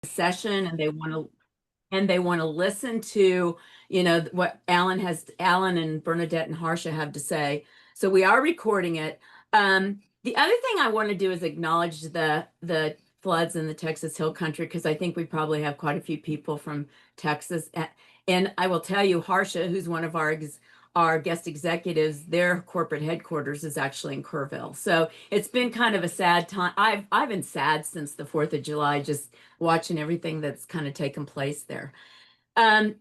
session and they want to listen to, what Alan and Bernadette and Harsha have to say. So we are recording it. The other thing I want to do is acknowledge the floods in the Texas Hill Country, because I think we probably have quite a few people from Texas. And I will tell you, Harsha, who's one of our guest executives, their corporate headquarters is actually in Kerrville. So it's been kind of a sad time. I've been sad since the 4th of July, just watching everything that's kind of taken place there. Um,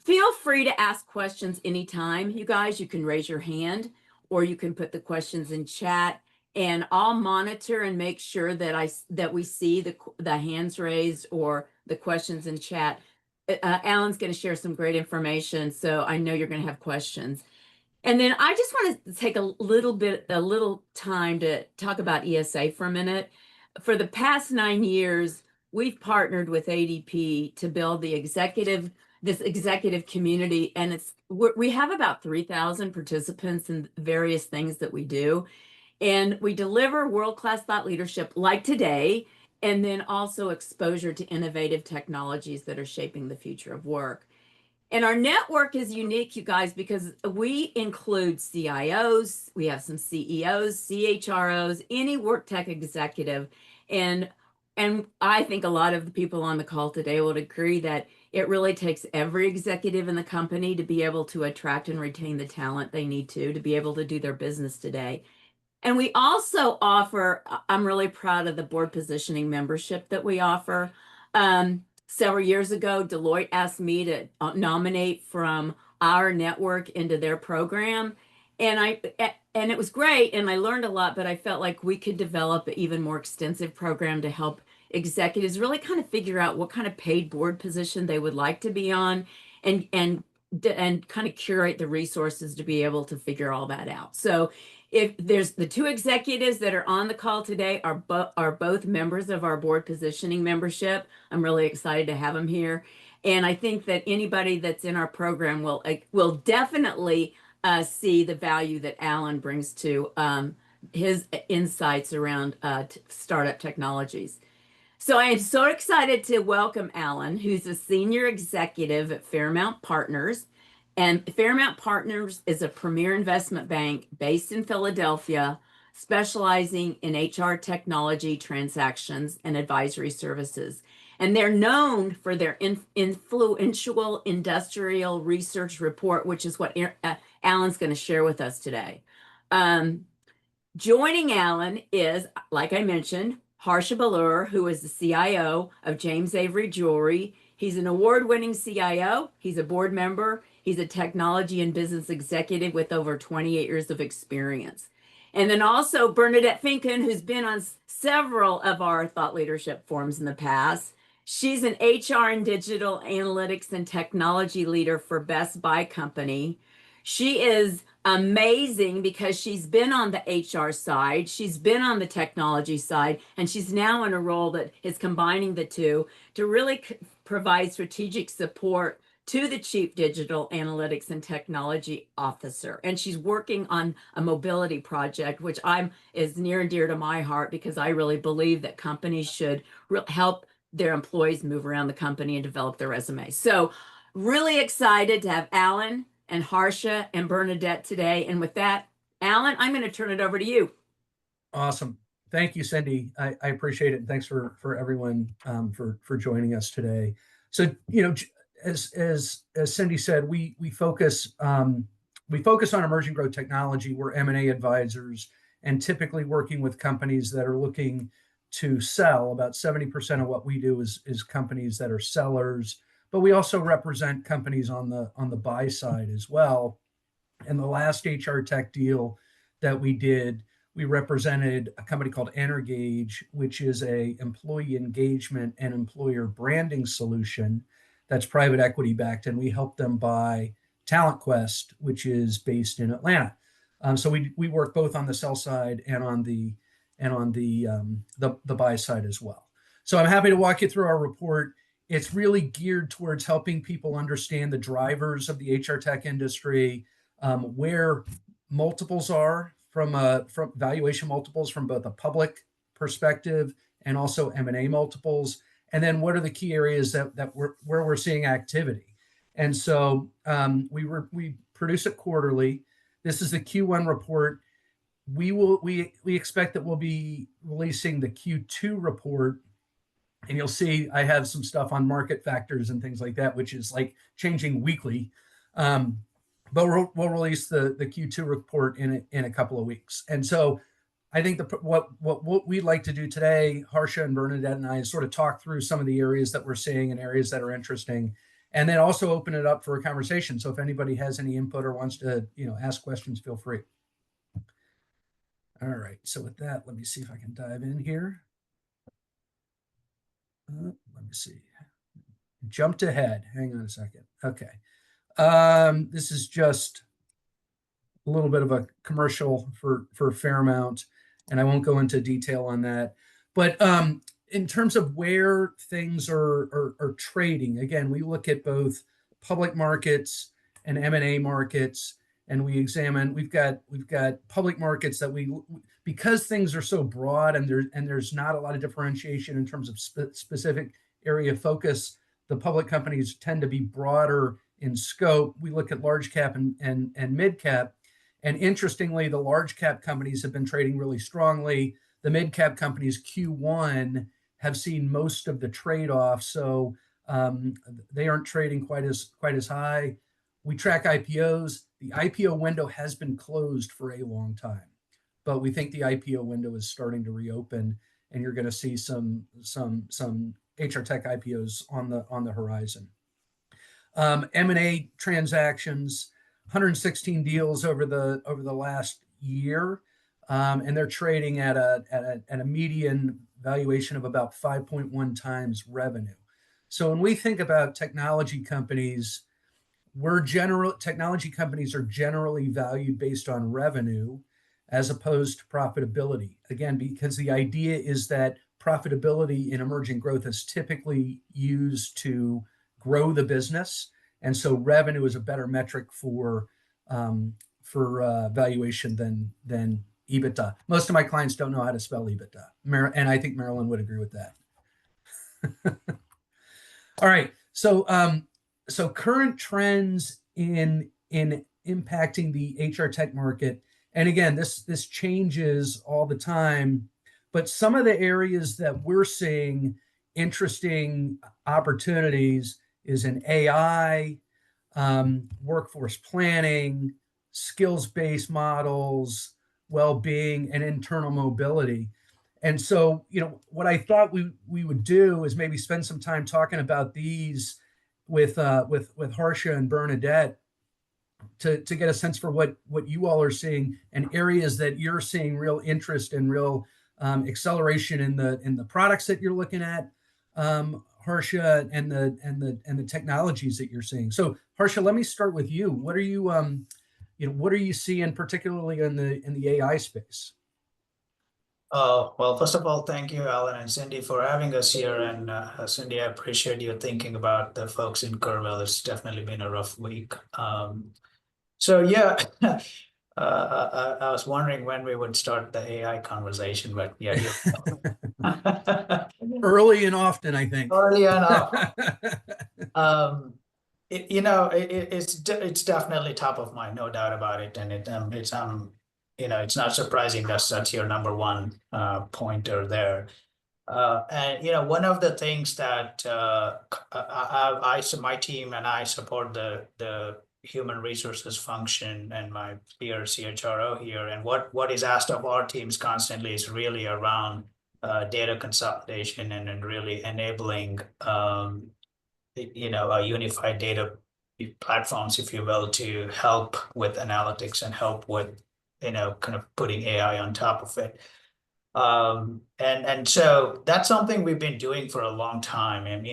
Feel free to ask questions anytime, you guys. You can raise your hand or you can put the questions in chat, and I'll monitor and make sure that we see the hands raised or the questions in chat. Alan's going to share some great information, so I know you're going to have questions. And then I just want to take a little time to talk about ESA for a minute. For the past 9 years, we've partnered with ADP to build this executive community, and we have about 3,000 participants in various things that we do. And we deliver world-class thought leadership like today, and then also exposure to innovative technologies that are shaping the future of work. And our network is unique, you guys, because we include CIOs, we have some CEOs, CHROs, any work tech executive. And I think a lot of the people on the call today would agree that it really takes every executive in the company to be able to attract and retain the talent they need to be able to do their business today. And we also offer, I'm really proud of the board positioning membership that we offer. Several years ago, Deloitte asked me to nominate from our network into their program. And it was great, and I learned a lot, but I felt like we could develop an even more extensive program to help executives really kind of figure out what kind of paid board position they would like to be on, and kind of curate the resources to be able to figure all that out. So if there's the two executives that are on the call today are both members of our board positioning membership. I'm really excited to have them here. And I think that anybody that's in our program will definitely see the value that Alan brings to his insights around startup technologies. So I am so excited to welcome Alan, who's a senior executive at Fairmount Partners. And Fairmount Partners is a premier investment bank based in Philadelphia, specializing in HR technology transactions and advisory services. And they're known for their influential industrial research report, which is what Alan's going to share with us today. Joining Alan is, like I mentioned, Harsha Balur, who is the CIO of James Avery Jewelry. He's an award-winning CIO. He's a board member. He's a technology and business executive with over 28 years of experience. And then also Bernadette Finken, who's been on several of our thought leadership forums in the past. She's an HR and digital analytics and technology leader for Best Buy Company. She is amazing because she's been on the HR side, she's been on the technology side, and she's now in a role that is combining the two to really provide strategic support to the Chief Digital Analytics and Technology Officer. And she's working on a mobility project, which is near and dear to my heart, because I really believe that companies should help their employees move around the company and develop their resumes. So really excited to have Alan and Harsha and Bernadette today. And with that, Alan, I'm going to turn it over to you. Awesome. Thank you, Cindy. I appreciate it. And thanks for everyone for joining us today. So, as Cindy said, we focus on emerging growth technology. We're M&A advisors, and typically working with companies that are looking to sell. About 70% of what we do is companies that are sellers, but we also represent companies on the buy side as well. And the last HR tech deal that we did, we represented a company called Energage, which is a employee engagement and employer branding solution that's private equity backed, and we helped them buy Talent Quest, which is based in Atlanta. So we work both on the sell side and on the buy side as well. So I'm happy to walk you through our report. It's really geared towards helping people understand the drivers of the HR tech industry, where multiples are from valuation multiples from both a public perspective and also M&A multiples, and then what are the key areas where we're seeing activity. And so we produce it quarterly. This is the Q1 report. We expect that we'll be releasing the Q2 report, and you'll see I have some stuff on market factors and things like that, which is like changing weekly. But we'll release the Q2 report in a couple of weeks. And so I think what we'd like to do today, Harsha and Bernadette and I, is sort of talk through some of the areas that we're seeing and areas that are interesting, and then also open it up for a conversation. So if anybody has any input or wants to, ask questions, feel free. All right. So with that, let me see if I can dive in here. Let me see. Jumped ahead. Hang on a second. Okay. This is just a little bit of a commercial for Fairmount, and I won't go into detail on that. But in terms of where things are trading, again, we look at both public markets and M&A markets, and we examine. We've got public markets that because things are so broad and there's not a lot of differentiation in terms of specific area of focus. The public companies tend to be broader in scope. We look at large cap and mid cap, and interestingly, the large cap companies have been trading really strongly. The mid cap companies Q1 have seen most of the trade off, so they aren't trading quite as high. We track IPOs. The IPO window has been closed for a long time, but we think the IPO window is starting to reopen, and you're going to see some HR tech IPOs on the horizon. M&A transactions, 116 deals over the last year, and they're trading at a median valuation of about 5.1 times revenue. So when we think about technology companies, technology companies are generally valued based on revenue as opposed to profitability. Again, because the idea is that profitability in emerging growth is typically used to grow the business, and so revenue is a better metric for valuation than EBITDA. Most of my clients don't know how to spell EBITDA, and I think Marilyn would agree with that. All right, so current trends in impacting the HR tech market, and again, this changes all the time, but some of the areas that we're seeing interesting opportunities is in AI, workforce planning, skills-based models, well-being, and internal mobility. And so, what I thought we would do is maybe spend some time talking about these with Harsha and Bernadette to get a sense for what you all are seeing and areas that you're seeing real interest and real acceleration in the products that you're looking at, Harsha, and the technologies that you're seeing. So Harsha, let me start with you. What are you seeing particularly in the AI space? Well, first of all, thank you, Alan and Cindy, for having us here. And Cindy, I appreciate you thinking about the folks in Kerrville. It's definitely been a rough week. So yeah, I was wondering when we would start the AI conversation, but yeah, early and often, I think. Early and often. It's definitely top of mind, no doubt about it, and it's not surprising that's your number one pointer there. And one of the things that my team and I support the human resources function and my peer CHRO here, and what is asked of our teams constantly is really around data consolidation and really enabling a unified data platforms, if you will, to help with analytics and help with kind of putting AI on top of it. And so that's something we've been doing for a long time. And,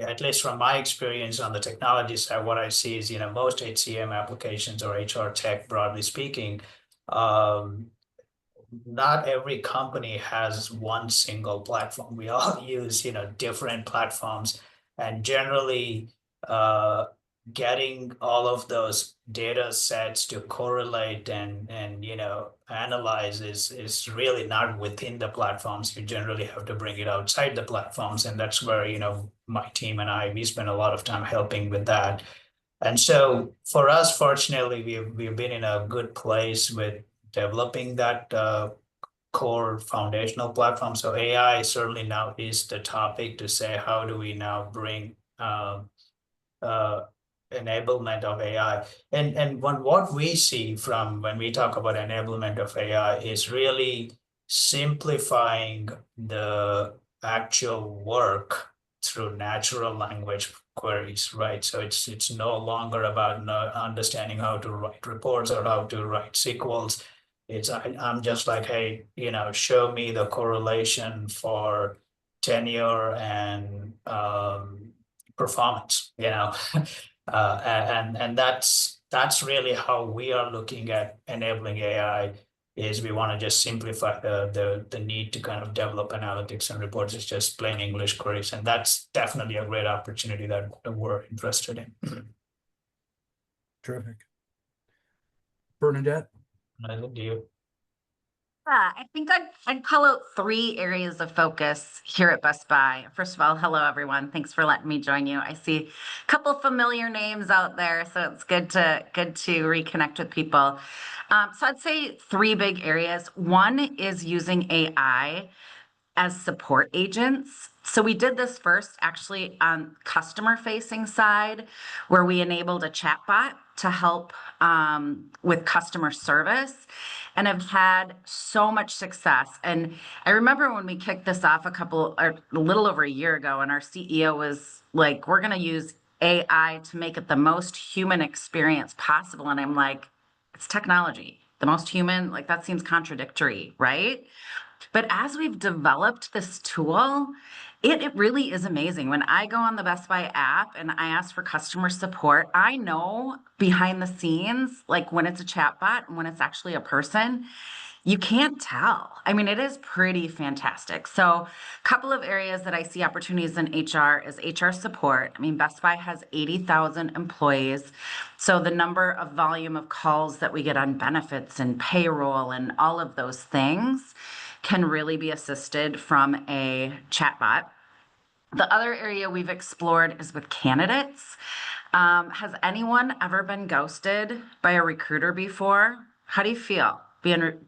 at least from my experience on the technology side, what I see is, most HCM applications or HR tech, broadly speaking, not every company has one single platform. We all use, different platforms, and generally, getting all of those data sets to correlate and analyze is really not within the platforms. You generally have to bring it outside the platforms, and that's where my team and we spend a lot of time helping with that. And so for us, fortunately, we've been in a good place with developing that core foundational platform. So AI certainly now is the topic to say, how do we now bring uh, enablement of AI? And what we see from when we talk about enablement of AI is really simplifying the actual work through natural language queries, right? So it's no longer about understanding how to write reports or how to write SQLs. I'm just like, hey, show me the correlation for tenure and performance, and that's really how we are looking at enabling AI. Is we want to just simplify the need to kind of develop analytics and reports. It's just plain English queries, and that's definitely a great opportunity that we're interested in. Terrific. Bernadette? Do you? Yeah, I think I'd call out 3 areas of focus here at Best Buy. First of all, hello everyone. Thanks for letting me join you. I see a couple familiar names out there, so it's good to reconnect with people. So I'd say 3 big areas. One is using AI as support agents. So we did this first actually on customer facing side, where we enabled a chatbot to help with customer service, and have had so much success. And I remember when we kicked this off a little over a year ago, and our CEO was like, we're going to use AI to make it the most human experience possible. And I'm like, it's technology. The most human, like that seems contradictory, right? But as we've developed this tool, it really is amazing. When I go on the Best Buy app and I ask for customer support, I know behind the scenes, like when it's a chatbot and when it's actually a person, you can't tell. I mean, it is pretty fantastic. So a couple of areas that I see opportunities in HR is HR support. I mean, Best Buy has 80,000 employees. So the number of volume of calls that we get on benefits and payroll and all of those things can really be assisted from a chatbot. The other area we've explored is with candidates. Has anyone ever been ghosted by a recruiter before? How do you feel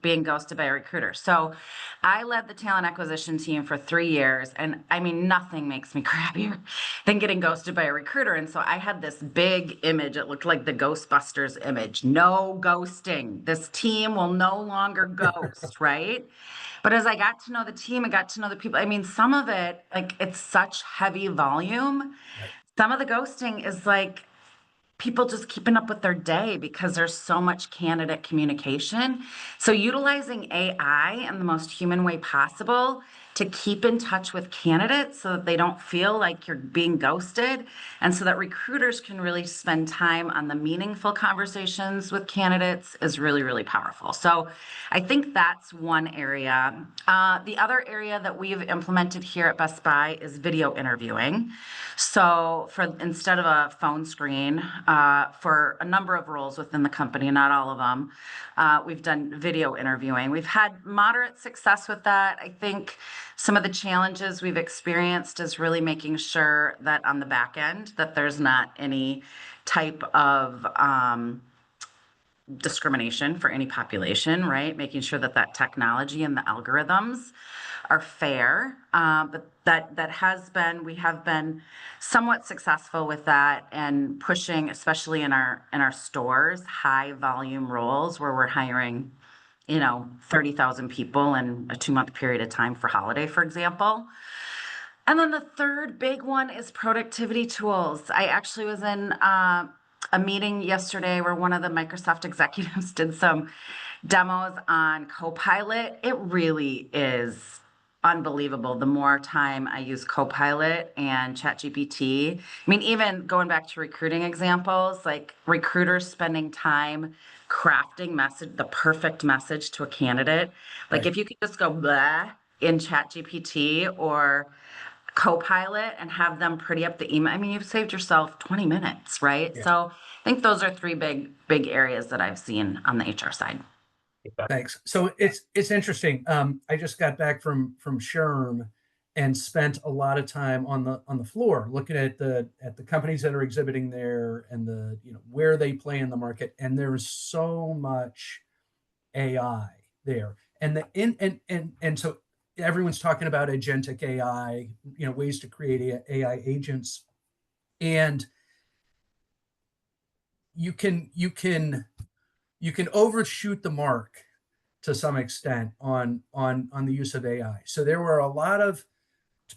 being ghosted by a recruiter? So I led the talent acquisition team for 3 years, and I mean, nothing makes me crappier than getting ghosted by a recruiter. And so I had this big image. It looked like the Ghostbusters image. No ghosting. This team will no longer ghost, right? But as I got to know the team, I got to know the people. I mean, some of it, like, it's such heavy volume. Right. Some of the ghosting is like people just keeping up with their day because there's so much candidate communication. So utilizing AI in the most human way possible to keep in touch with candidates so that they don't feel like you're being ghosted, and so that recruiters can really spend time on the meaningful conversations with candidates is really, really powerful. So I think that's one area. The other area that we've implemented here at Best Buy is video interviewing. So instead of a phone screen, for a number of roles within the company, not all of them, we've done video interviewing. We've had moderate success with that. I think some of the challenges we've experienced is really making sure that on the back end that there's not any type of discrimination for any population, right? Making sure that that technology and the algorithms are fair. But we have been somewhat successful with that, and pushing, especially in our stores, high volume roles where we're hiring 30,000 people in a 2-month period of time for holiday, for example. And then the third big one is productivity tools. I actually was in a meeting yesterday where one of the Microsoft executives did some demos on Copilot. It really is unbelievable. The more time I use Copilot and ChatGPT, I mean, even going back to recruiting examples, like recruiters spending time crafting the perfect message to a candidate. Like Right. if you could just go blah in ChatGPT or Copilot and have them pretty up the email. I mean, you've saved yourself 20 minutes, right? Yeah. So I think those are three big areas that I've seen on the HR side. Thanks. So it's interesting. I just got back from SHRM and spent a lot of time on the floor looking at the companies that are exhibiting there and the where they play in the market. And there's so much AI there. And so everyone's talking about agentic AI, ways to create AI agents. And you can overshoot the mark to some extent on the use of AI. So there were a lot of,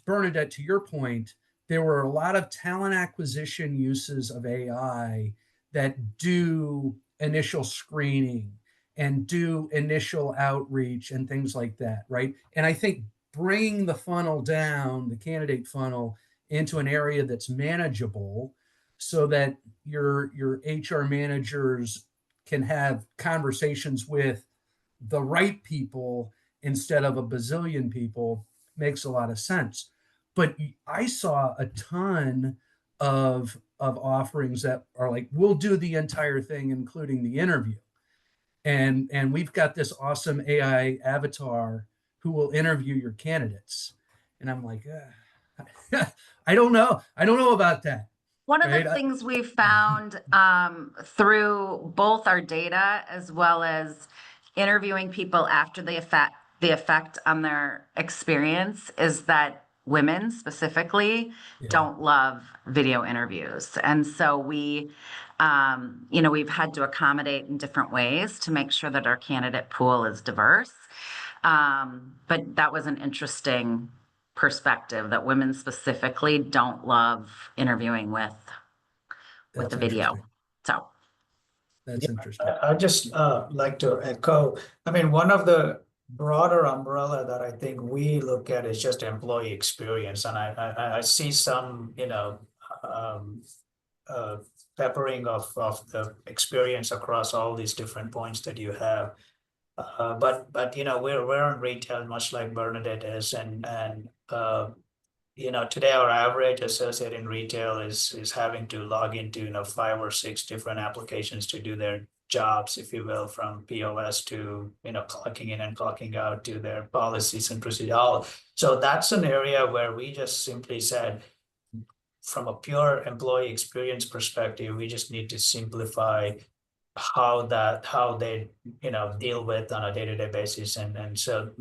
Bernadette, to your point, there were a lot of talent acquisition uses of AI that do initial screening and do initial outreach and things like that, right? And I think bringing the funnel down, the candidate funnel, into an area that's manageable so that your HR managers can have conversations with the right people instead of a bazillion people makes a lot of sense. But I saw a ton of offerings that are like, we'll do the entire thing, including the interview. And we've got this awesome AI avatar who will interview your candidates. And I'm like, I don't know about that. One of Right? the things we've found through both our data as well as interviewing people after the effect on their experience is that women specifically don't love video interviews. And so we've had to accommodate in different ways to make sure that our candidate pool is diverse. But that was an interesting perspective that women specifically don't love interviewing with the video. So that's interesting. I just like to echo. I mean, one of the broader umbrella that I think we look at is just employee experience, and I see some peppering of the experience across all these different points that you have. But we're in retail much like Bernadette is, and today our average associate in retail is having to log into 5 or 6 different applications to do their jobs, if you will, from POS to clocking in and clocking out to their policies and procedure. So that's an area where we just simply said, from a pure employee experience perspective, we just need to simplify how they deal with on a day-to-day basis, and so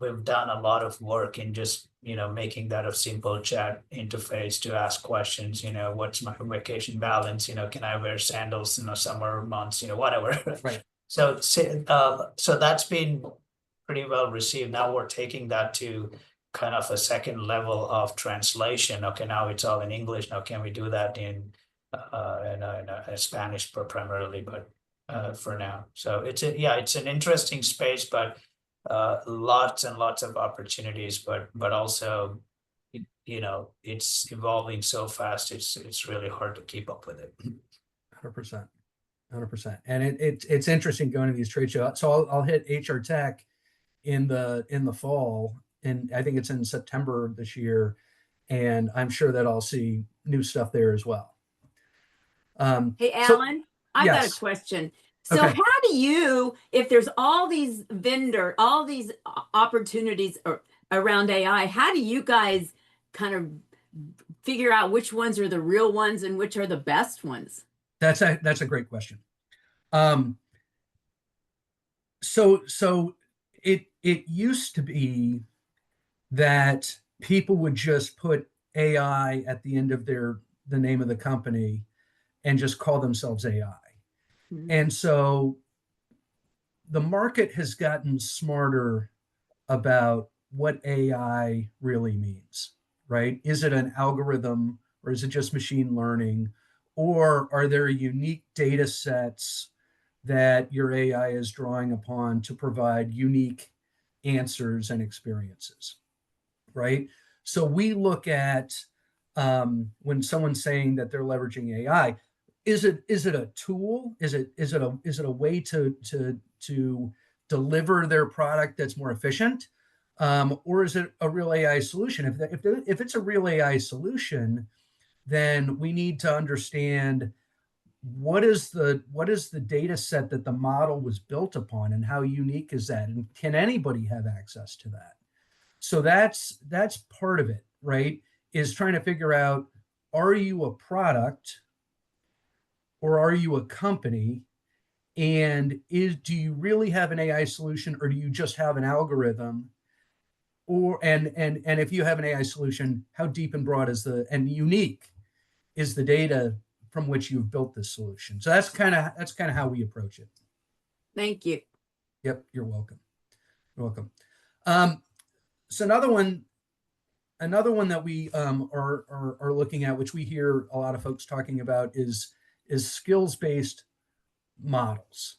we've done a lot of work in just making that a simple chat interface to ask questions. What's my vacation balance? Can I wear sandals in the summer months? Whatever. Right. So that's been pretty well received. Now we're taking that to kind of a second level of translation. Okay, now it's all in English. Now can we do that in Spanish primarily, but for now. So it's an interesting space, but lots and lots of opportunities, but also it's evolving so fast. It's really hard to keep up with it. 100%. And it's interesting going to these trade shows. So I'll hit HR Tech in the fall, and I think it's in September this year, and I'm sure that I'll see new stuff there as well. Hey, Alan, I've got a yes. question. So Okay. how do you, if there's all these opportunities around AI, how do you guys kind of figure out which ones are the real ones and which are the best ones? That's a great question. So it used to be that people would just put AI at the end of the name of the company and just call themselves AI. Mm-hmm. And so the market has gotten smarter about what AI really means, right? Is it an algorithm, or is it just machine learning? Or are there unique data sets that your AI is drawing upon to provide unique answers and experiences, right? So we look at when someone's saying that they're leveraging AI, is it a tool? Is it a way to deliver their product that's more efficient? or is it a real AI solution? If it's a real AI solution, then we need to understand what is the data set that the model was built upon, and how unique is that, and can anybody have access to that? So that's part of it, right? Is trying to figure out, are you a product or are you a company? And do you really have an AI solution, or do you just have an algorithm? Or and if you have an AI solution, how deep and broad and unique is the data from which you've built this solution? So that's kind of how we approach it. Thank you. Yep, you're welcome. You're welcome. So another one that we are looking at, which we hear a lot of folks talking about, is skills-based models.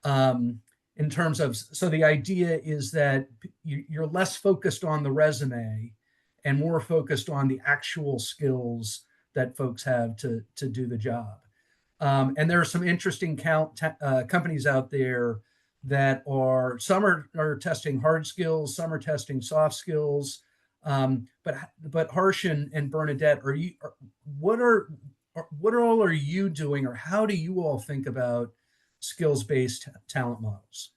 In terms of, so the idea is that you're less focused on the resume and more focused on the actual skills that folks have to do the job. And there are some interesting companies out there that some are testing hard skills, some are testing soft skills. But Harsh and Bernadette, what all are you doing, or how do you all think about skills-based talent models?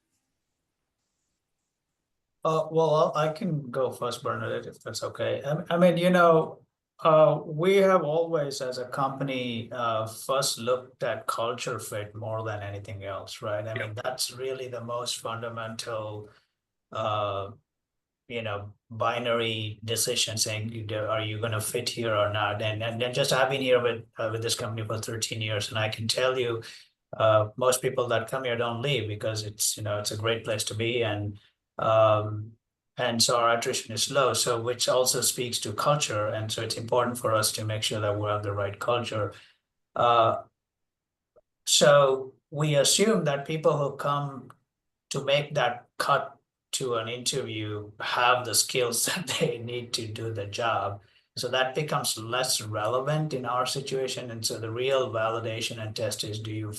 Well, I can go first, Bernadette, if that's okay. I mean, we have always, as a company, first looked at culture fit more than anything else, right? I mean, that's really the most fundamental, binary decision, saying, are you going to fit here or not? And just I've been here with this company for 13 years, and I can tell you, most people that come here don't leave because it's a great place to be, and so our attrition is low. So which also speaks to culture, and so it's important for us to make sure that we have the right culture. So we assume that people who come to make that cut to an interview have the skills that they need to do the job. So that becomes less relevant in our situation. And so the real validation and test is, do you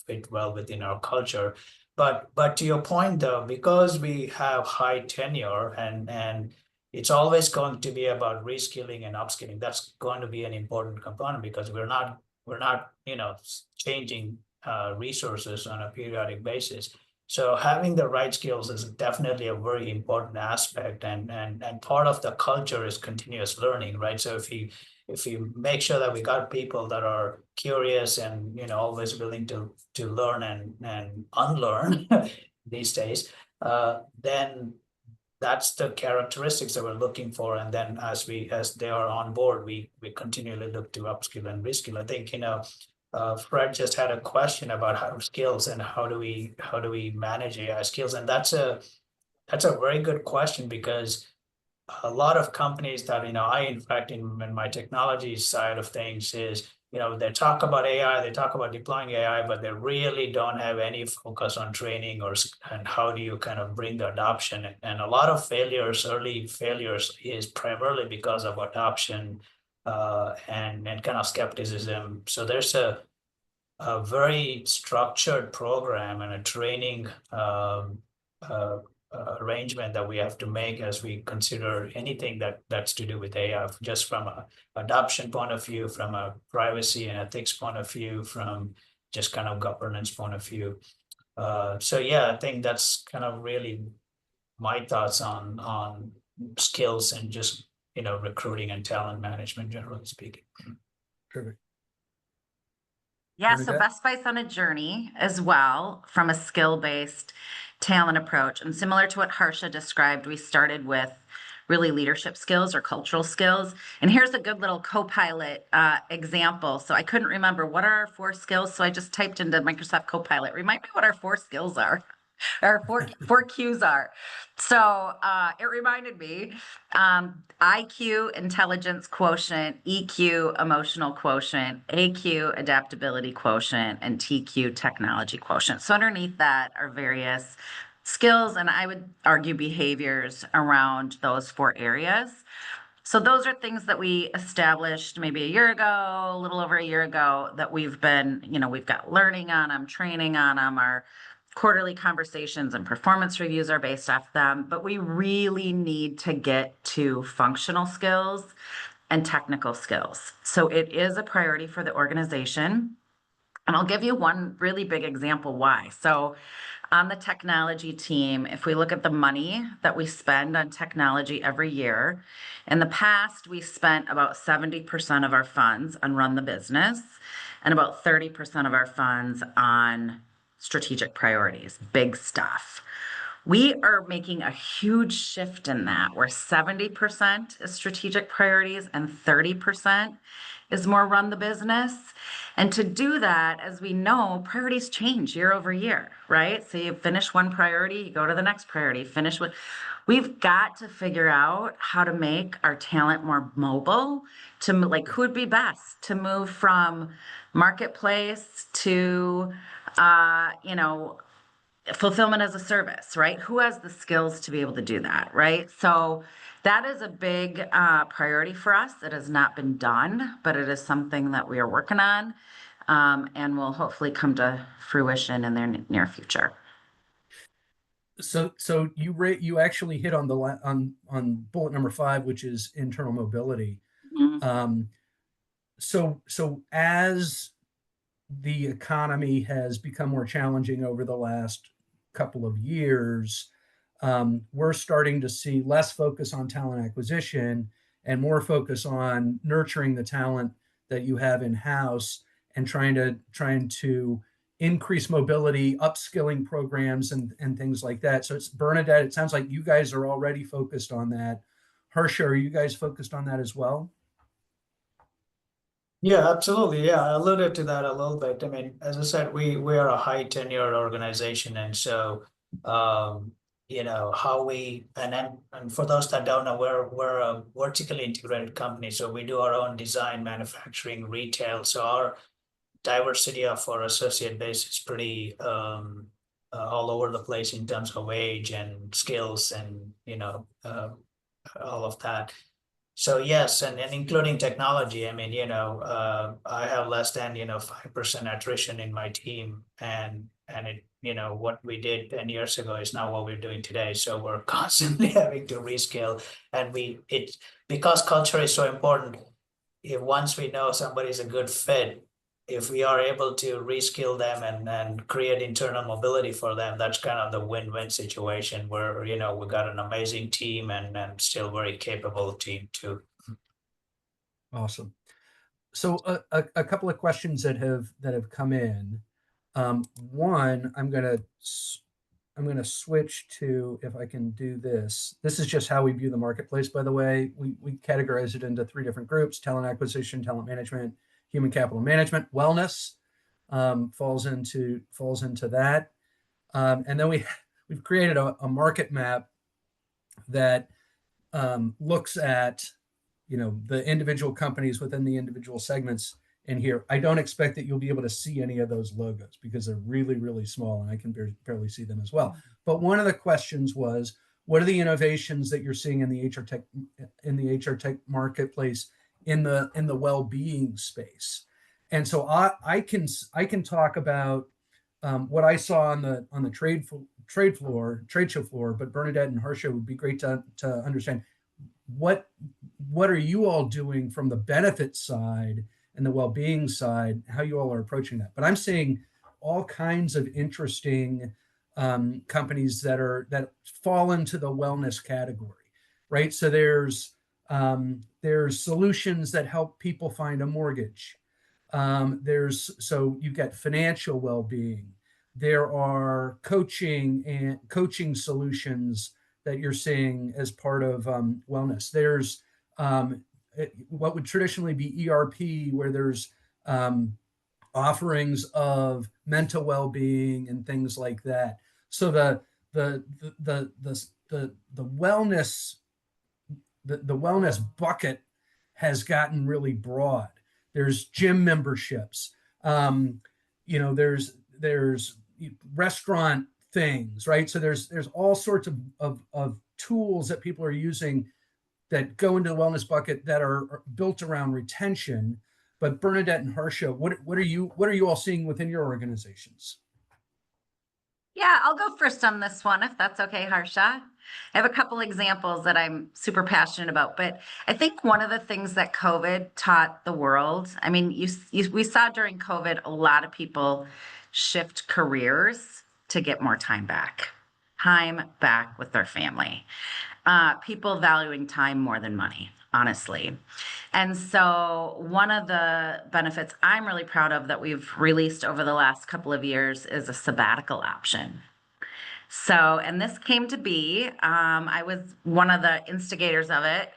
fit well within our culture? But to your point, though, because we have high tenure and it's always going to be about reskilling and upskilling, that's going to be an important component, because we're not changing resources on a periodic basis. So having the right skills is definitely a very important aspect, and part of the culture is continuous learning, right? So if you make sure that we got people that are curious and always willing to learn and unlearn these days, then that's the characteristics that we're looking for. And then as they are on board, we continually look to upskill and reskill. I think Fred just had a question about how skills and how do we manage AI skills, and that's a very good question, because a lot of companies that I in fact in my technology side of things is they talk about AI, they talk about deploying AI, but they really don't have any focus on training and how do you kind of bring the adoption, and a lot of early failures is primarily because of adoption and kind of skepticism. So there's a very structured program and a training arrangement that we have to make as we consider anything that's to do with AI, just from a adoption point of view, from a privacy and ethics point of view, from just kind of governance point of view. So yeah, I think that's kind of really my thoughts on skills and just recruiting and talent management, generally speaking. Perfect. Yeah, so Best Buy's on a journey as well from a skill-based talent approach. And similar to what Harsha described, we started with really leadership skills or cultural skills. And here's a good little Copilot example. So I couldn't remember what are our 4 skills, so I just typed into Microsoft Copilot, remind me what our 4 skills are. Or four Qs are. So it reminded me, IQ, intelligence quotient, EQ, emotional quotient, AQ, adaptability quotient, and TQ, technology quotient. So underneath that are various skills, and I would argue behaviors around those 4 areas. So those are things that we established maybe a year ago, a little over a year ago, that we've got learning on them, training on them. Our quarterly conversations and performance reviews are based off them, but we really need to get to functional skills and technical skills. So it is a priority for the organization. And I'll give you one really big example why. So on the technology team, if we look at the money that we spend on technology every year, in the past, we spent about 70% of our funds on run the business and about 30% of our funds on strategic priorities, big stuff. We are making a huge shift in that, where 70% is strategic priorities and 30% is more run the business. And to do that, as we know, priorities change year over year, right? So you finish one priority, you go to the next priority, finish what we've got to figure out how to make our talent more mobile, to like who would be best to move from marketplace to, fulfillment as a service, right? Who has the skills to be able to do that, right? So that is a big priority for us. It has not been done, but it is something that we are working on, and will hopefully come to fruition in the near future. So you actually hit on on bullet number 5, which is internal mobility. Mm-hmm. So as the economy has become more challenging over the last couple of years, we're starting to see less focus on talent acquisition and more focus on nurturing the talent that you have in-house and trying to increase mobility, upskilling programs and things like that. So it's Bernadette, it sounds like you guys are already focused on that. Harsha, are you guys focused on that as well? Yeah, absolutely. Yeah, I alluded to that a little bit. I mean, as I said, we are a high tenured organization, and so how we and for those that don't know, we're a vertically integrated company, so we do our own design, manufacturing, retail. So our diversity of our associate base is pretty all over the place in terms of age and skills and all of that. So yes, and including technology. I mean, I have less than 5% attrition in my team, and it what we did 10 years ago is not what we're doing today. So we're constantly having to reskill, and because culture is so important. If once we know somebody's a good fit, if we are able to reskill them and create internal mobility for them, that's kind of the win-win situation where, we got an amazing team and still very capable team too. Awesome. So a couple of questions that have come in. One, I'm gonna switch to, if I can do this. This is just how we view the marketplace, by the way. We categorize it into 3 different groups: talent acquisition, talent management, human capital management. Wellness falls into that. And then we've created a market map that looks at the individual companies within the individual segments in here. I don't expect that you'll be able to see any of those logos because they're really, really small, and I can barely see them as well. But one of the questions was, what are the innovations that you're seeing in the HR tech marketplace in the well-being space? And so I can talk about what I saw on the trade show floor, but Bernadette and Harsha would be great to understand what are you all doing from the benefit side and the well-being side, how you all are approaching that. But I'm seeing all kinds of interesting companies that fall into the wellness category, right? So there's solutions that help people find a mortgage. So you've got financial well-being. There are coaching solutions that you're seeing as part of wellness. There's what would traditionally be ERP, where there's offerings of mental well-being and things like that. So the wellness bucket has gotten really broad. There's gym memberships. There's restaurant things, right? So there's all sorts of tools that people are using that go into the wellness bucket that are built around retention. But Bernadette and Harsha, what are you all seeing within your organizations? Yeah, I'll go first on this one, if that's okay, Harsha. I have a couple examples that I'm super passionate about, but I think one of the things that COVID taught the world, I mean, we saw during COVID a lot of people shift careers to get more time back with their family. People valuing time more than money, honestly. And so, one of the benefits I'm really proud of that we've released over the last couple of years is a sabbatical option. So, and this came to be, I was one of the instigators of it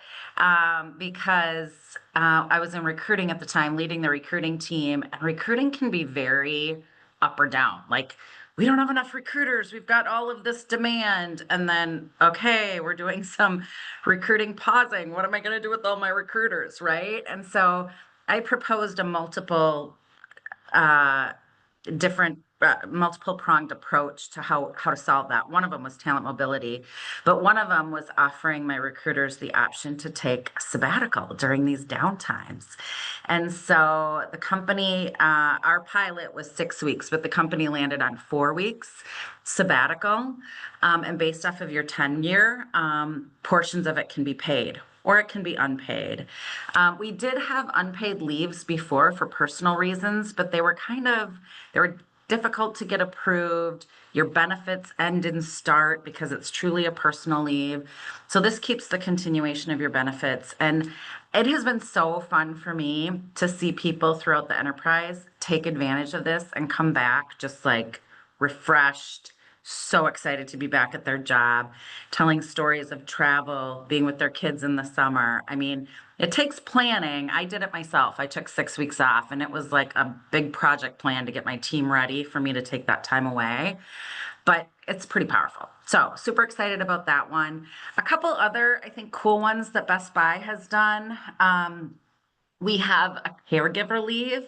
because I was in recruiting at the time, leading the recruiting team, and recruiting can be very up or down. Like, we don't have enough recruiters. We've got all of this demand. And then, okay, we're doing some recruiting pausing. What am I going to do with all my recruiters? Right. And so I proposed a different multiple pronged approach to how to solve that. One of them was talent mobility, but one of them was offering my recruiters the option to take a sabbatical during these downtimes. And so the company, our pilot was 6 weeks, but the company landed on 4 weeks sabbatical. And based off of your tenure, portions of it can be paid or it can be unpaid. We did have unpaid leaves before for personal reasons, but they were difficult to get approved. Your benefits end and start because it's truly a personal leave. So this keeps the continuation of your benefits. And it has been so fun for me to see people throughout the enterprise take advantage of this and come back just like refreshed, so excited to be back at their job, telling stories of travel, being with their kids in the summer. I mean, it takes planning. I did it myself. I took 6 weeks off, and it was like a big project plan to get my team ready for me to take that time away. But it's pretty powerful. So super excited about that one. A couple other, I think, cool ones that Best Buy has done. We have a caregiver leave.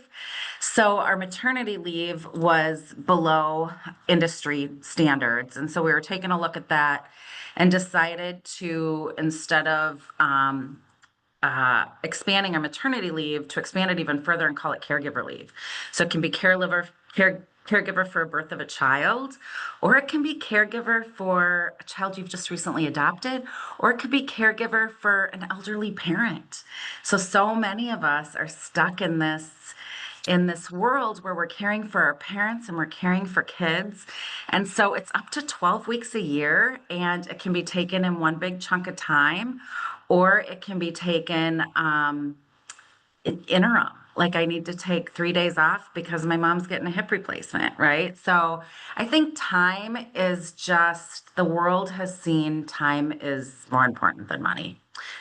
So our maternity leave was below industry standards. And so we were taking a look at that and decided to, instead of expanding our maternity leave, to expand it even further and call it caregiver leave. So it can be caregiver for a birth of a child, or it can be caregiver for a child you've just recently adopted, or it could be caregiver for an elderly parent. So many of us are stuck in this world where we're caring for our parents and we're caring for kids. And so it's up to 12 weeks a year, and it can be taken in one big chunk of time, or it can be taken in interim. Like, I need to take 3 days off because my mom's getting a hip replacement, right? So I think time is just, the world has seen time is more important than money.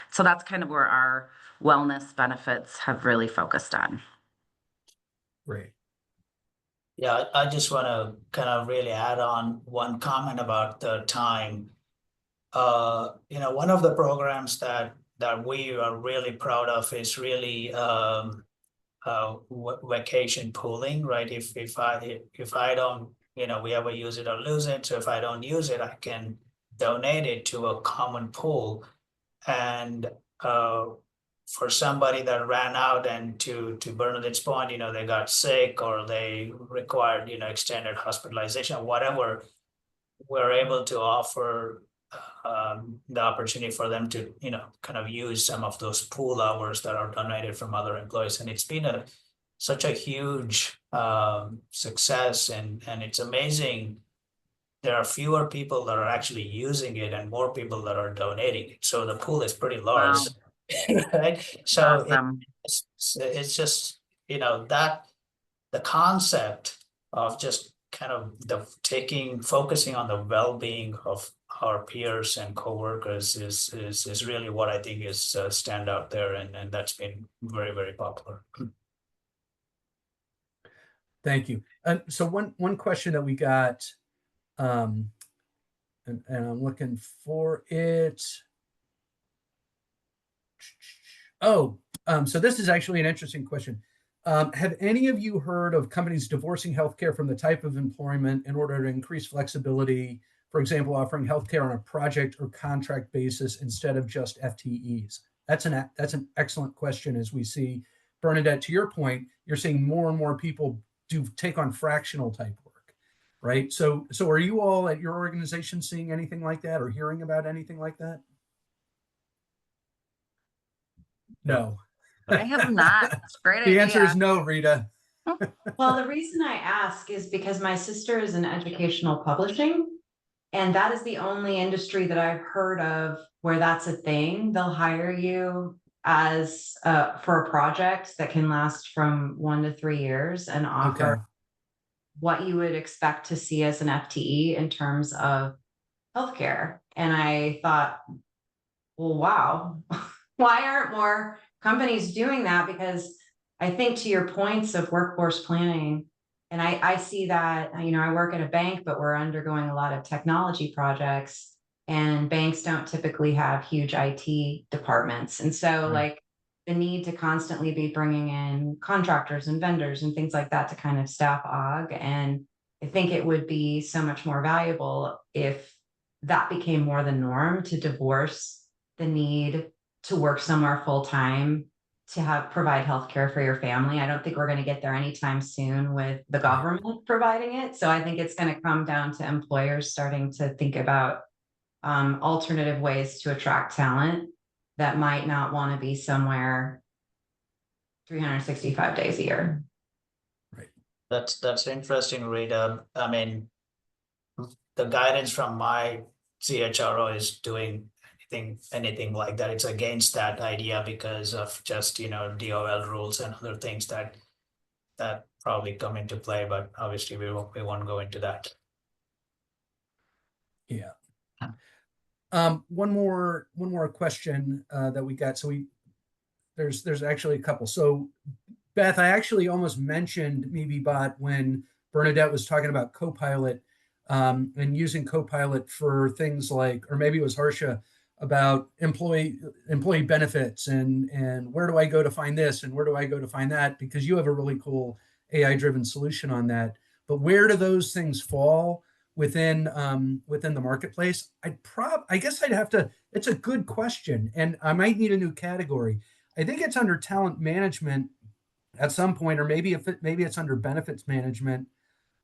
So that's kind of where our wellness benefits have really focused on. Great. Yeah, I just want to kind of really add on one comment about the time. One of the programs that we are really proud of is really vacation pooling, right? If I don't, we ever use it or lose it. So if I don't use it, I can donate it to a common pool. And for somebody that ran out, and to Bernadette's point, they got sick or they required, extended hospitalization, whatever, we're able to offer the opportunity for them to, kind of use some of those pool hours that are donated from other employees. And it's been such a huge success, and it's amazing. There are fewer people that are actually using it and more people that are donating it. So the pool is pretty large. Wow. Right? So Awesome. it's just, that the concept of just kind of focusing on the well-being of our peers and coworkers is really what I think is stand out there, and that's been very, very popular. Thank you. So one question that we got, and I'm looking for it. Oh, so this is actually an interesting question. Have any of you heard of companies divorcing healthcare from the type of employment in order to increase flexibility? For example, offering healthcare on a project or contract basis instead of just FTEs. That's an excellent question. As we see, Bernadette, to your point, you're seeing more and more people take on fractional type work. right? So are you all at your organization seeing anything like that or hearing about anything like that? No. I have not. It's a great The answer is idea. no, Rita. Well, the reason I ask is because my sister is in educational publishing, and that is the only industry that I've heard of where that's a thing. They'll hire you as for a project that can last from 1 to 3 years and offer Okay. what you would expect to see as an FTE in terms of healthcare. And I thought, well, wow, why aren't more companies doing that? Because I think to your points of workforce planning, and I see that, I work at a bank, but we're undergoing a lot of technology projects, and banks don't typically have huge IT departments. And so, Right. like, the need to constantly be bringing in contractors and vendors and things like that to kind of staff aug. And I think it would be so much more valuable if that became more the norm, to divorce the need to work somewhere full time to provide healthcare for your family. I don't think we're going to get there anytime soon with the government providing it. So I think it's going to come down to employers starting to think about alternative ways to attract talent that might not want to be somewhere 365 days a year. That's interesting, Rita. I mean, the guidance from my CHRO is doing anything like that. It's against that idea because of just, DOL rules and other things that probably come into play, but obviously we won't go into that. Yeah. One more question that we got. So there's actually a couple. So Beth, I actually almost mentioned MeBot when Bernadette was talking about Copilot and using Copilot for things like, or maybe it was Harsha, about employee benefits and where do I go to find this and where do I go to find that, because you have a really cool AI driven solution on that. But where do those things fall within the marketplace? I guess I'd have to. It's a good question, and I might need a new category. I think it's under talent management at some point, or maybe it's under benefits management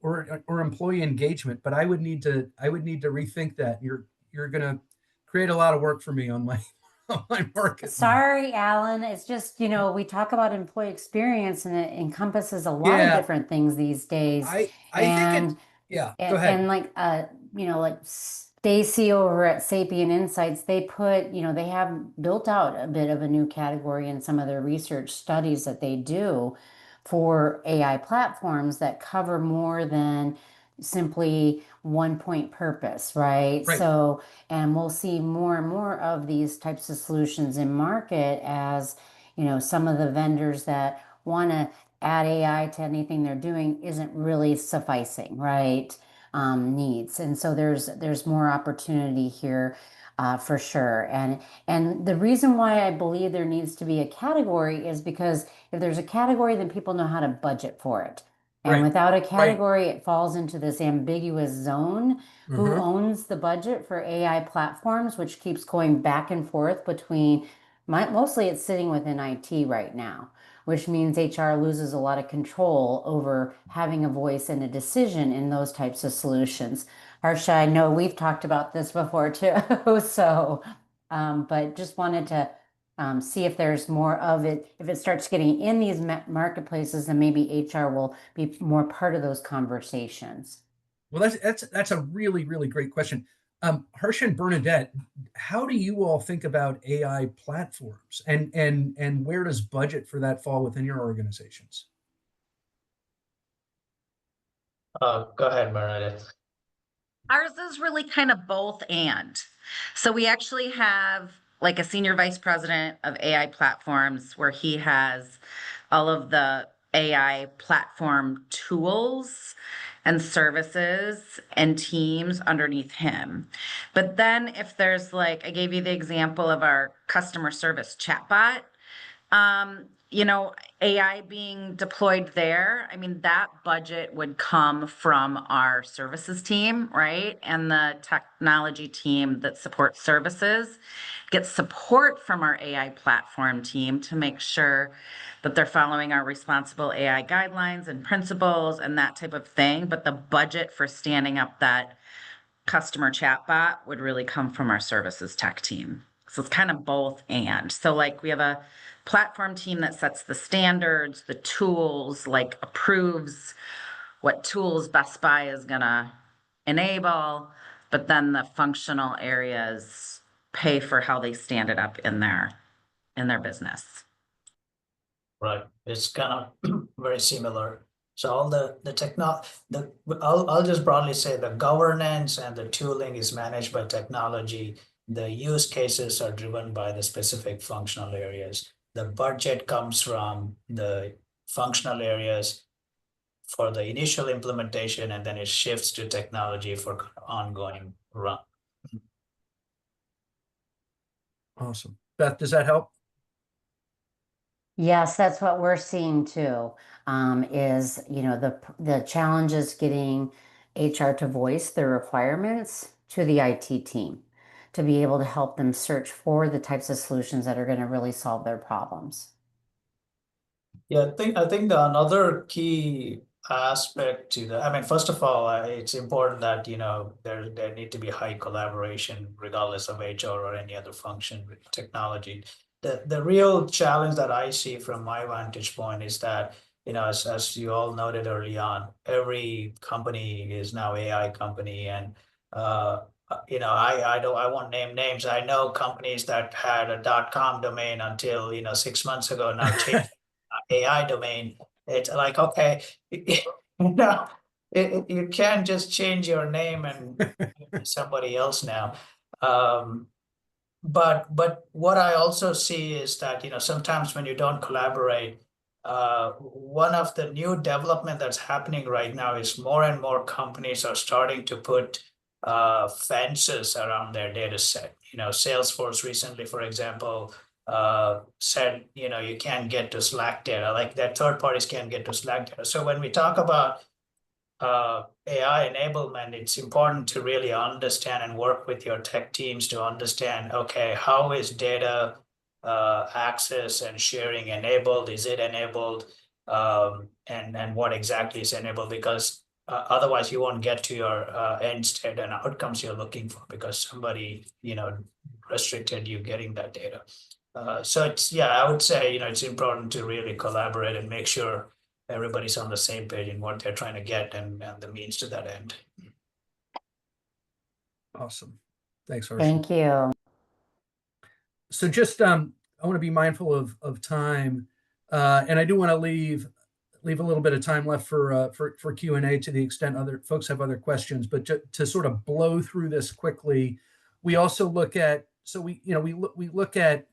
or employee engagement. But I would need to rethink that. You're gonna create a lot of work for me on my on my market. Sorry, Alan. It's just, we talk about employee experience and it encompasses a lot of Yeah. different things these days. I and think yeah. Go ahead. and like like Stacy over at Sapien Insights, they put, they have built out a bit of a new category in some of their research studies that they do for AI platforms that cover more than simply one point purpose, right? Right. So, and we'll see more and more of these types of solutions in market as, some of the vendors that want to add AI to anything they're doing isn't really sufficing, right? Needs. And so there's more opportunity here for sure. And the reason why I believe there needs to be a category is because if there's a category, then people know how to budget for it. And Right. without a category, it falls into this ambiguous zone. Who owns the budget for AI platforms, which keeps going back and forth between mostly it's sitting within IT right now, which means HR loses a lot of control over having a voice and a decision in those types of solutions. Harsha, I know we've talked about this before too, so, but just wanted to see if there's more of it. If it starts getting in these marketplaces, then maybe HR will be more part of those conversations. Well, that's a really, really great question. Harsha and Bernadette, how do you all think about AI platforms, and where does budget for that fall within your organizations? Go ahead, Bernadette. Ours is really kind of both and. So we actually have like a senior vice president of AI platforms where he has all of the AI platform tools and services and teams underneath him. But then if there's like, I gave you the example of our customer service chatbot. you know, AI being deployed there, I mean, that budget would come from our services team, right? And the technology team that supports services gets support from our AI platform team to make sure that they're following our responsible AI guidelines and principles and that type of thing. But the budget for standing up that customer chatbot would really come from our services tech team. So it's kind of both and. So like we have a platform team that sets the standards, the tools, like approves what tools Best Buy is gonna enable, but then the functional areas pay for how they stand it up in their business. Right, it's kind of very similar. So all I'll just broadly say the governance and the tooling is managed by technology. The use cases are driven by the specific functional areas. The budget comes from the functional areas for the initial implementation, and then it shifts to technology for ongoing run. Awesome. Beth, does that help? Yes, that's what we're seeing too. Is, you know, the challenge is getting HR to voice their requirements to the IT team to be able to help them search for the types of solutions that are going to really solve their problems. Yeah, I think another key aspect to that, I mean, first of all, it's important that, you know, there need to be high collaboration regardless of HR or any other function with technology. The real challenge that I see from my vantage point is that, you know, as you all noted early on, every company is now AI company, and you know, I won't name names. I know companies that had a .com domain until, you know, 6 months ago now changed AI domain. It's like, okay, you know, you can't just change your name and be somebody else now. But what I also see is that, you know, sometimes when you don't collaborate, one of the new development that's happening right now is more and more companies are starting to put fences around their data set. You know, Salesforce recently, for example, said, you know, you can't get to Slack data, like that third parties can't get to Slack data. So when we talk about AI enablement, it's important to really understand and work with your tech teams to understand, okay, how is data access and sharing enabled? Is it enabled? And what exactly is enabled? Because otherwise you won't get to your end state and outcomes you're looking for, because somebody, you know, restricted you getting that data. So it's, yeah, I would say, you know, it's important to really collaborate and make sure everybody's on the same page in what they're trying to get and the means to that end. Awesome. Thanks, Harsha. Thank you. So just I want to be mindful of time, and I do want to leave a little bit of time left for Q&A to the extent other folks have other questions. But to sort of blow through this quickly, we also look at, so we look at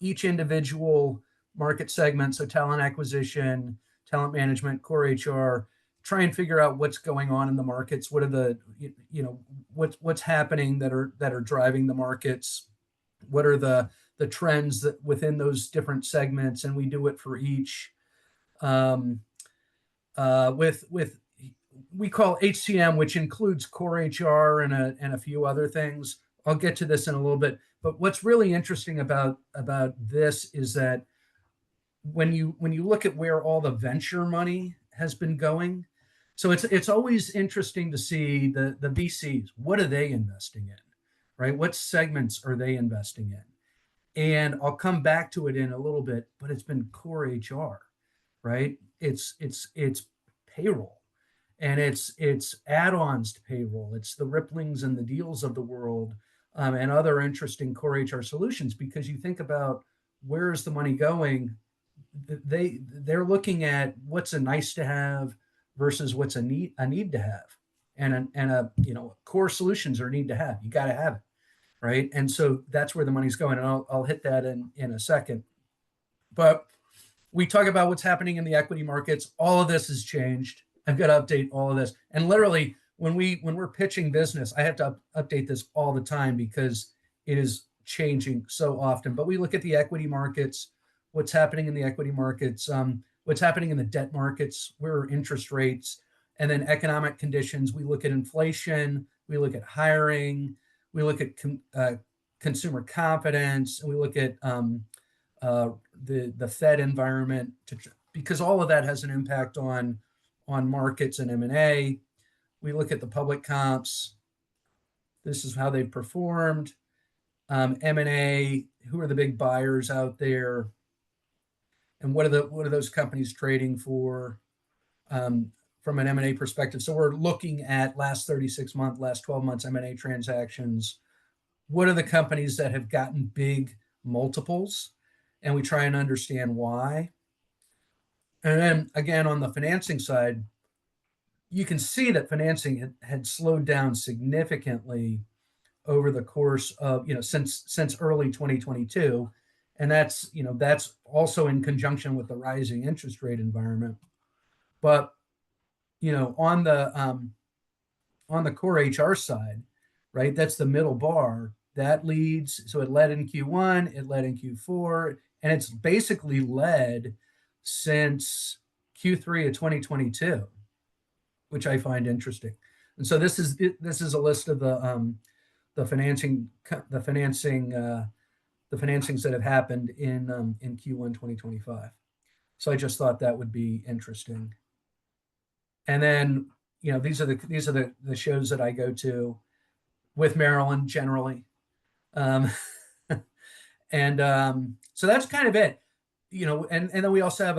each individual market segment, so talent acquisition, talent management, core HR, try and figure out what's going on in the markets. What are the, you know, what's happening that are driving the markets? What are the trends that within those different segments? And we do it for each. With we call HCM, which includes core HR and a few other things. I'll get to this in a little bit. But what's really interesting about this is that when you look at where all the venture money has been going, so it's always interesting to see the VCs. What are they investing in, right? What segments are they investing in? And I'll come back to it in a little bit, but it's been core HR, right? It's payroll, and it's add-ons to payroll. It's the Ripplings and the Deals of the world, and other interesting core HR solutions. Because you think about where is the money going, they're looking at what's a nice to have versus what's a need to have, and a you know, core solutions are need to have. You got to have it, right? And so that's where the money's going, and I'll hit that in a second. But we talk about what's happening in the equity markets. All of this has changed. I've got to update all of this, and literally when we're pitching business, I have to update this all the time because it is changing so often. But we look at the equity markets. what's happening in the equity markets, what's happening in the debt markets, where are interest rates, and then economic conditions. We look at inflation, we look at hiring, we look at consumer confidence, and we look at the Fed environment, because all of that has an impact on markets and M&A. We look at the public comps. This is how they've performed. M&A, who are the big buyers out there, and what are those companies trading for from an M&A perspective. So we're looking at last 36 months, last 12 months M&A transactions. What are the companies that have gotten big multiples? And we try and understand why. And then again, on the financing side, you can see that financing had slowed down significantly over the course of, since early 2022. And that's also in conjunction with the rising interest rate environment. But, on the core HR side, right, that's the middle bar that leads. So it led in Q1, it led in Q4, and it's basically led since Q3 of 2022, which I find interesting. And so this is a list of the financings that have happened in Q1 2025. So I just thought that would be interesting. And then these are the shows that I go to with Marilyn generally, and so that's kind of it. And then we also have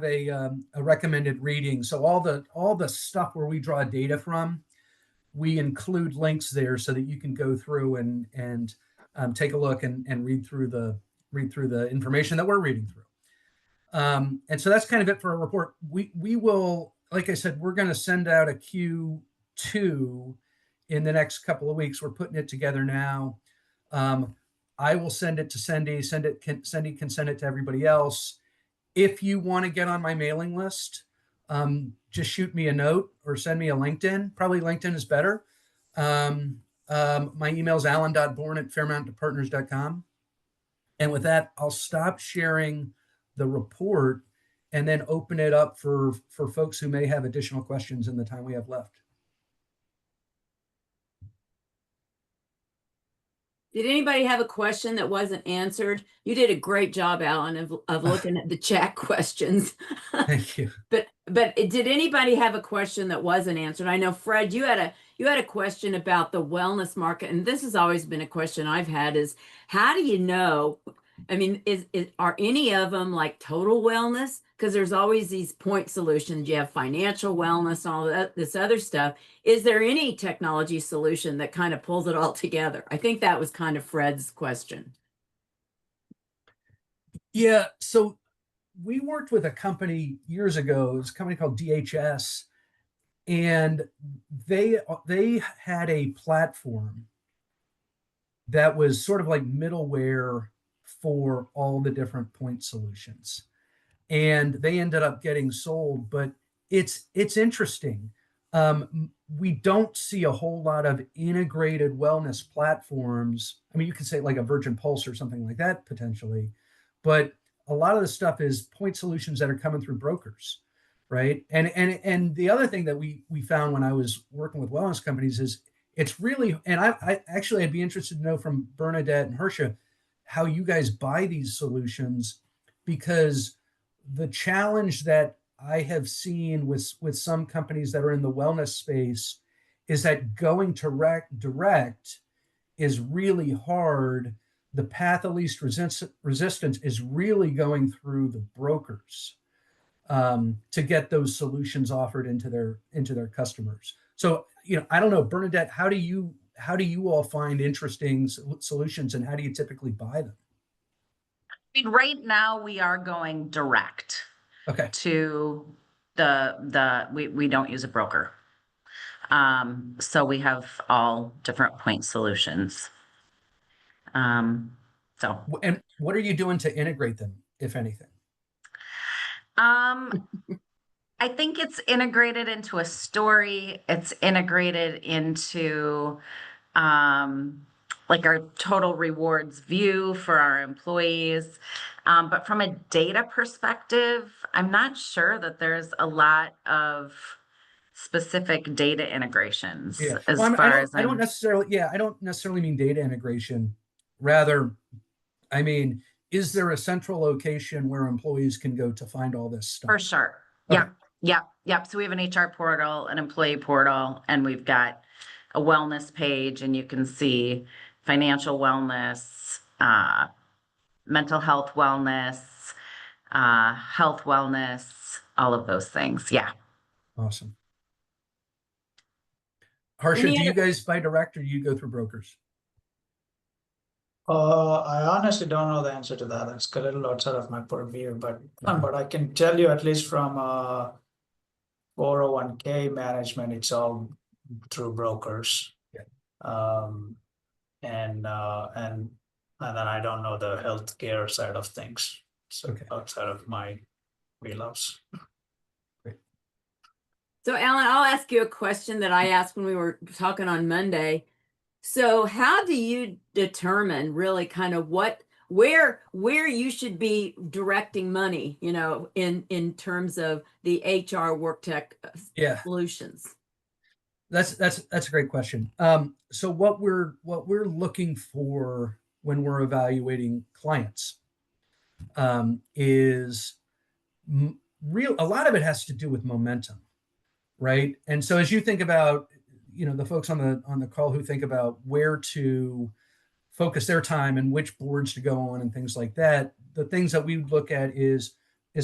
a recommended reading. So all the stuff where we draw data from, we include links there so that you can go through and take a look and read through the information that we're reading through. And so that's kind of it for our report. We will, like I said, we're going to send out a Q2 in the next couple of weeks. We're putting it together now. I will send it to Cindy. Cindy can send it to everybody else. If you want to get on my mailing list, just shoot me a note or send me a LinkedIn. Probably LinkedIn is better. My email is alan.bourne@fairmountpartners.com. And with that, I'll stop sharing the report and then open it up for folks who may have additional questions in the time we have left. Did anybody have a question that wasn't answered? You did a great job, Alan, of looking at the chat questions. Thank you. But did anybody have a question that wasn't answered? I know, Fred, you had a question about the wellness market, and this has always been a question I've had: is how do you know? I mean, are any of them like total wellness? Because there's always these point solutions. You have financial wellness, all that, this other stuff. Is there any technology solution that kind of pulls it all together? I think that was kind of Fred's question. Yeah. So we worked with a company years ago. It was a company called DHS, and they had a platform that was sort of like middleware for all the different point solutions. And they ended up getting sold, but it's interesting. We don't see a whole lot of integrated wellness platforms. I mean, you could say like a Virgin Pulse or something like that potentially, but a lot of the stuff is point solutions that are coming through brokers, right? And the other thing that we found when I was working with wellness companies is it's really, and I'd be interested to know from Bernadette and Harsha how you guys buy these solutions, because the challenge that I have seen with some companies that are in the wellness space is that going direct is really hard. The path of least resistance is really going through the brokers to get those solutions offered into their customers. So, I don't know, Bernadette, how do you all find interesting solutions, and how do you typically buy them? I mean, right now we are going direct. Okay. To we don't use a broker. So we have all different point solutions. And what are you doing to integrate them, if anything? I think it's integrated into a story. It's integrated into like our total rewards view for our employees. But from a data perspective, I'm not sure that there's a lot of specific data integrations Yeah. as Well, far as I don't necessarily, yeah, I don't necessarily mean data integration. Rather, I mean, is there a central location where employees can go to find all this stuff? For sure. Okay. Yep. So we have an HR portal, an employee portal, and we've got a wellness page, and you can see financial wellness, mental health wellness, health wellness, all of those things. Yeah. Awesome. Harsha, Any do you other- guys buy direct or do you go through brokers? I honestly don't know the answer to that. It's a little outside of my purview, but I can tell you at least from 401k management, it's all through brokers. Yeah. And then I don't know the healthcare side of things. So Okay. outside of my wheelhouse. So Alan, I'll ask you a question that I asked when we were talking on Monday. So how do you determine really kind of where you should be directing money, you know, in terms of the HR work tech Yeah, solutions? that's a great question. So what we're looking for when we're evaluating clients is a lot of it has to do with momentum, right? And so as you think about, you know, the folks on the call who think about where to focus their time and which boards to go on and things like that, the things that we look at is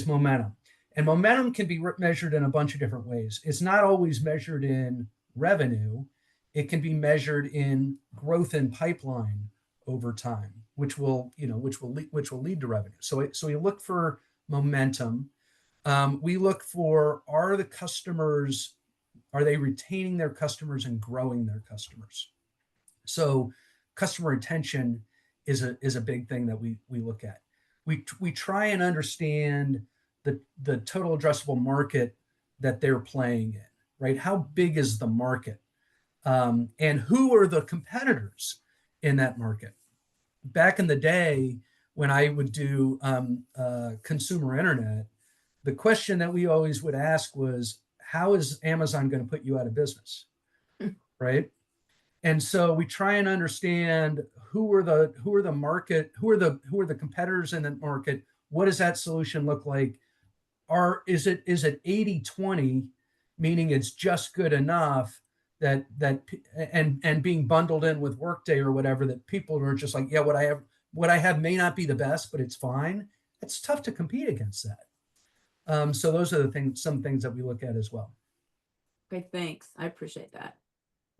momentum. And momentum can be measured in a bunch of different ways. It's not always measured in revenue. It can be measured in growth in pipeline over time, which will lead to revenue. So we look for momentum. We look for, are they retaining their customers and growing their customers? So customer retention is a big thing that we look at. We try and understand the total addressable market that they're playing in, right? How big is the market? And who are the competitors in that market? Back in the day, when I would do consumer internet, the question that we always would ask was, how is Amazon going to put you out of business? Right? And so we try and understand who are the competitors in the market. What does that solution look like? Is it 80-20, meaning it's just good enough that and being bundled in with Workday or whatever, that people are just like, yeah, what I have may not be the best, but it's fine. It's tough to compete against that. So those are some things that we look at as well. Okay, thanks. I appreciate that.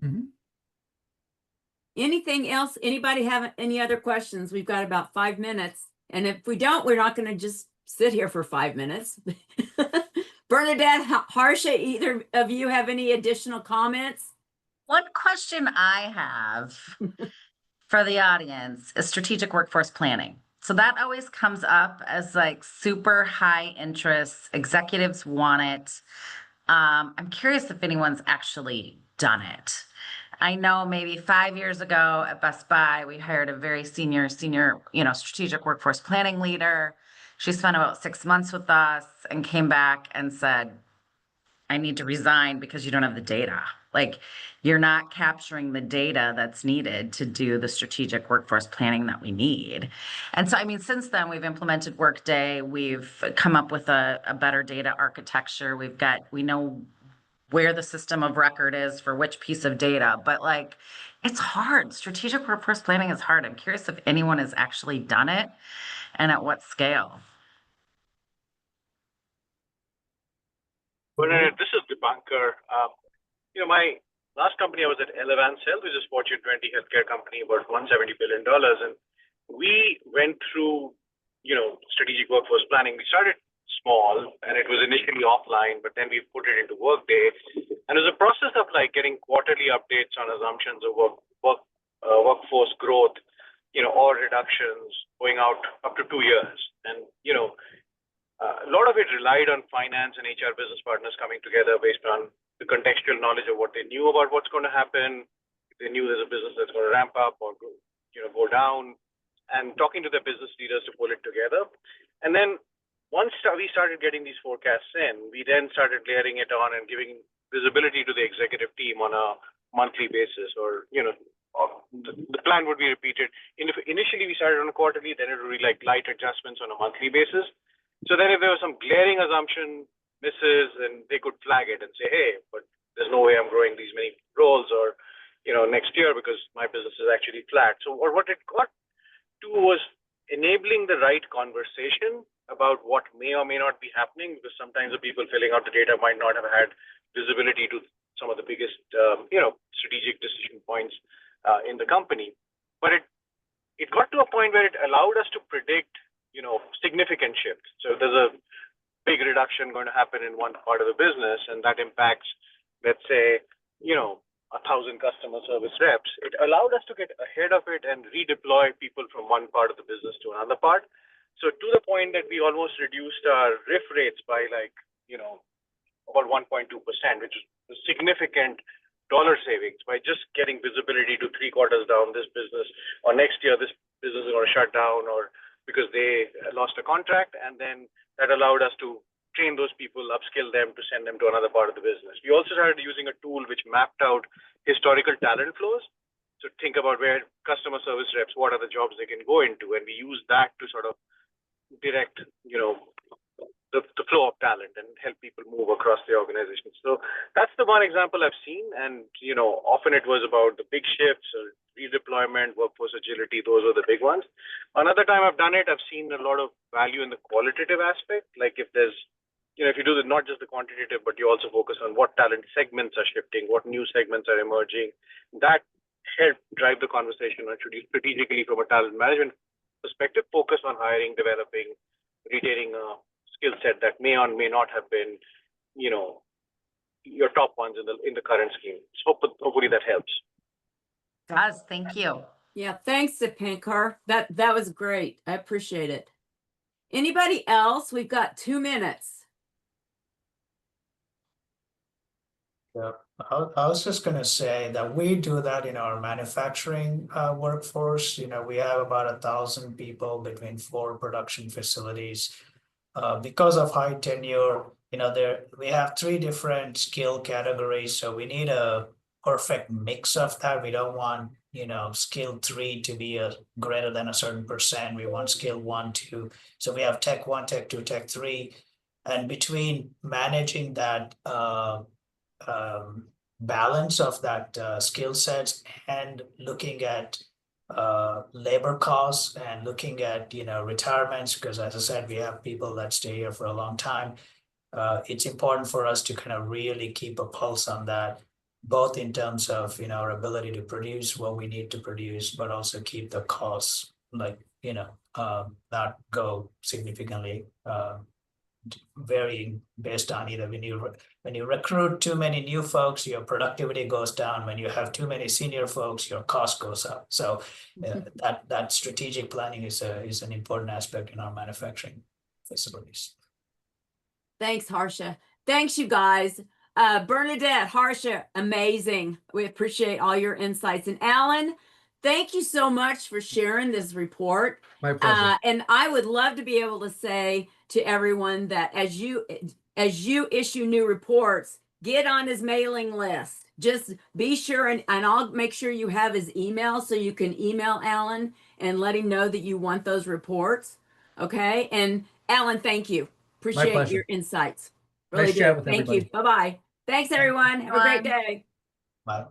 Mm-hmm. Anything else? Anybody have any other questions? We've got about 5 minutes. And if we don't, we're not going to just sit here for 5 minutes. Bernadette, Harsha, either of you have any additional comments? One question I have for the audience is strategic workforce planning. So that always comes up as like super high interest. Executives want it. I'm curious if anyone's actually done it. I know maybe 5 years ago at Best Buy, we hired a very senior, strategic workforce planning leader. She spent about 6 months with us and came back and said, I need to resign because you don't have the data. Like, you're not capturing the data that's needed to do the strategic workforce planning that we need. And so, I mean, since then, we've implemented Workday. We've come up with a better data architecture. We know where the system of record is for which piece of data, but like, it's hard. Strategic workforce planning is hard. I'm curious if anyone has actually done it and at what scale. Bernadette, this is Dipankar. My last company I was at Elevance Health, which is Fortune 20 healthcare company, about $170 billion. And we went through, strategic workforce planning. We started small and it was initially offline, but then we put it into Workday. And it was a process of like getting quarterly updates on assumptions of workforce growth, or reductions going out up to 2 years. And, a lot of it relied on finance and HR business partners coming together based on the contextual knowledge of what they knew about what's going to happen. If they knew there's a business that's going to ramp up or go down, and talking to the business leaders to pull it together. And then once we started getting these forecasts in, we then started layering it on and giving visibility to the executive team on a monthly basis, or the plan would be repeated. Initially, we started on a quarterly, then it would be like light adjustments on a monthly basis. So then if there was some glaring assumption misses, then they could flag it and say, hey, but there's no way I'm growing these many roles, or next year, because my business is actually flat. So what it got to was enabling the right conversation about what may or may not be happening, because sometimes the people filling out the data might not have had visibility to some of the biggest strategic decision points in the company. But it got to a point where it allowed us to predict significant shifts. So there's a big reduction going to happen in one part of the business, and that impacts, let's say, 1,000 customer service reps. It allowed us to get ahead of it and redeploy people from one part of the business to another part. So to the point that we almost reduced our RIF rates by about 1.2%, which is a significant dollar savings by just getting visibility to 3 quarters down this business, or next year this business is going to shut down, or because they lost a contract. And then that allowed us to train those people, upskill them to send them to another part of the business. We also started using a tool which mapped out historical talent flows. So think about where customer service reps, what are the jobs they can go into, and we use that to sort of direct, the flow of talent and help people move across the organization. So that's the one example I've seen, and often it was about the big shifts or redeployment, workforce agility. Those are the big ones. Another time I've done it, I've seen a lot of value in the qualitative aspect. Like if there's if you do not just the quantitative, but you also focus on what talent segments are shifting, what new segments are emerging, that helped drive the conversation on should you strategically, from a talent management perspective, focus on hiring, developing, retaining a skill set that may or may not have been, your top ones in the current scheme. So hopefully that helps. It does. Thank you. Yeah, thanks, Dipankar. That was great. I appreciate it. Anybody else? We've got 2 minutes. Yeah, I was just going to say that we do that in our manufacturing workforce. We have about 1,000 people between 4 production facilities. Because of high tenure, we have 3 different skill categories. So we need a perfect mix of that. We don't want, skill 3 to be greater than a certain percent. We want skill 1, 2. So we have tech 1, tech 2, tech 3. And between managing that balance of that skill sets and looking at labor costs and looking at retirements, because as I said, we have people that stay here for a long time. It's important for us to kind of really keep a pulse on that, both in terms of our ability to produce what we need to produce, but also keep the costs not go significantly varying based on either when you recruit too many new folks, your productivity goes down. When you have too many senior folks, your cost goes up. So that strategic planning is an important aspect in our manufacturing facilities. Thanks, Harsha. Thanks, you guys. Bernadette, Harsha, amazing. We appreciate all your insights. And Alan, thank you so much for sharing this report. My pleasure. And I would love to be able to say to everyone that as you issue new reports, get on his mailing list. Just be sure, and I'll make sure you have his email so you can email Alan and let him know that you want those reports. Okay. And Alan, thank you. Appreciate your insights. Really Nice do. chat with Thank everybody. you. Bye-bye. Thanks, everyone. Have a great day. Bye.